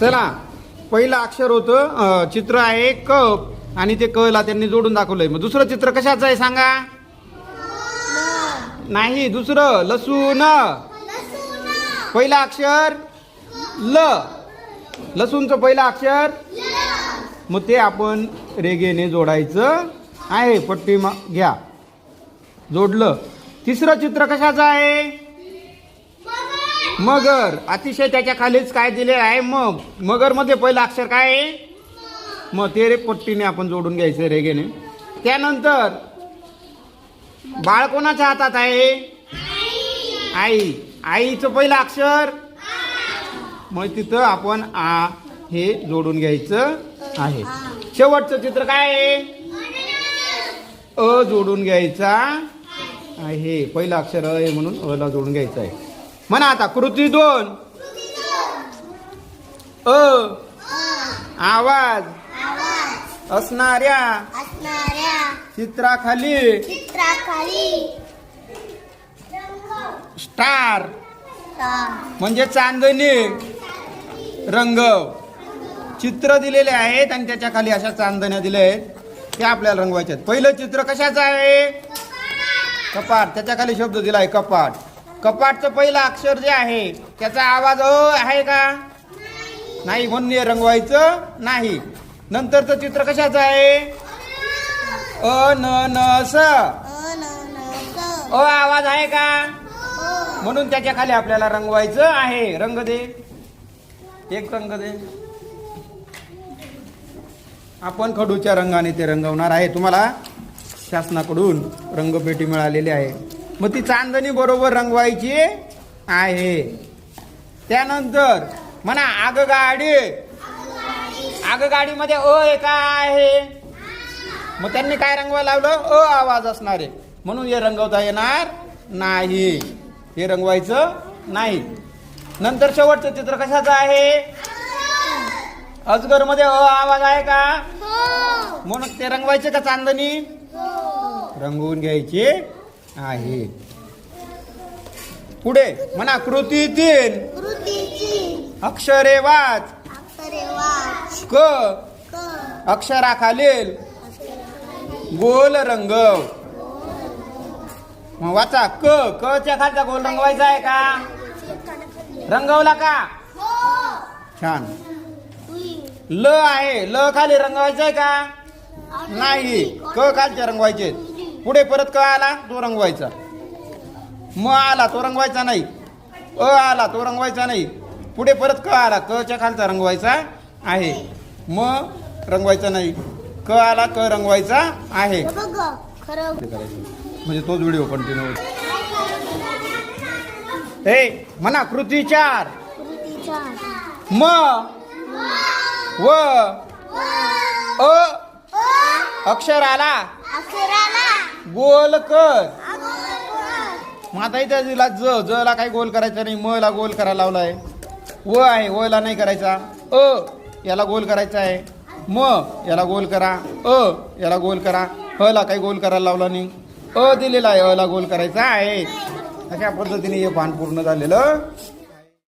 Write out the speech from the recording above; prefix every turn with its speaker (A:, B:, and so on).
A: चला, पहिलं अक्षर होतं चित्र आहे कप आणि ते क ला त्यांनी जोडून दाखवलंय. मग दुसरं चित्र कशाचं आहे सांगा? नाही, दुसरं लसूण. पहिलं अक्षर ल, लसूणचं पहिलं अक्षर. मग ते आपण रेघेने जोडायचं आहे. पट्टी घ्या, जोडलं. तिसरं चित्र कशाचं आहे? मगर. अतिशय त्याच्या खालीच काय दिले आहे? मगर मध्ये पहिलं अक्षर काय आहे? मग ते पट्टीने आपण जोडून घ्यायचं रेघेने. त्यानंतर बाळ कोणाच्या हातात आहे? आई. आईचं पहिलं अक्षर. मग तिथं आपण आ हे जोडून घ्यायचं आहे. शेवटचं चित्र काय आहे? अ जोडून घ्यायचा आहे. पहिलं अक्षर अ आहे म्हणून अ ला जोडून घ्यायचं आहे. म्हणा आता कृती 2. आवाज असणाऱ्या चित्राखाली स्टार म्हणजे चांदणी रंगव. चित्र दिलेले आहेत आणि त्याच्या खाली अशा चांदण्या दिल्या आहेत, ते आपल्याला रंगवायचे आहेत. पहिलं चित्र कशाचं आहे? कपाट. त्याच्या खाली शब्द दिला आहे कपाट. कपाटचं पहिलं अक्षर जे आहे त्याचा आवाज अ आहे का? नाही, म्हणून हे रंगवायचं नाही. नंतरचं चित्र कशाचं आहे? अ न न स. अ आवाज आहे का? म्हणून त्याच्या खाली आपल्याला रंगवायचं आहे. रंग दे, एक रंग दे. आपण खडूच्या रंगाने ते रंगवणार आहे. तुम्हाला शासनाकडून रंगपेटी मिळालेली आहे. मग ती चांदणी बरोबर रंगवायची आहे. त्यानंतर म्हणा आगगाडी. आगगाडीमध्ये अ काय आहे? मग त्यांनी काय रंगवायला लावलं? अ आवाज असणारे, म्हणून हे रंगवता येणार नाही. हे रंगवायचं नाही. नंतर शेवटचं चित्र कशाचं आहे? अजगर मध्ये अ आवाज आहे का? म्हणून ते रंगवायचे का चांदणी? रंगवून घ्यायचे आहे. पुढे म्हणा कृती 3. अक्षरे वाच. क अक्षराखालील गोल रंगव. मग वाचा. क च्या खालचा गोल रंगवायचा आहे का? रंगवला का? छान. ल आहे, ल खाली रंगवायचा आहे का? नाही, क खालचे रंगवायचे. पुढे परत क आला तो रंगवायचा. म आला तो रंगवायचा नाही. अ आला तो रंगवायचा नाही. पुढे परत क आला, क च्या खालचा रंगवायचा आहे. म रंगवायचा नाही. क आला, क रंगवायचा आहे. म्हणजे तोच व्हिडिओ कंटिन्यू होतो. हे म्हणा कृती 4. म व अ अक्षर आला गोल कर. मग आता इथे दिला ज ला काही गोल करायचा नाही. म ला गोल करायला लावलाय. व आहे, व ला नाही करायचा. अ याला गोल करायचा आहे. म याला गोल करा. अ याला गोल करा. ह ला काही गोल करायला लावला नाही. अ दिलेला आहे, अ ला गोल करायचा आहे. अशा पद्धतीने हे पान पूर्ण झालेलं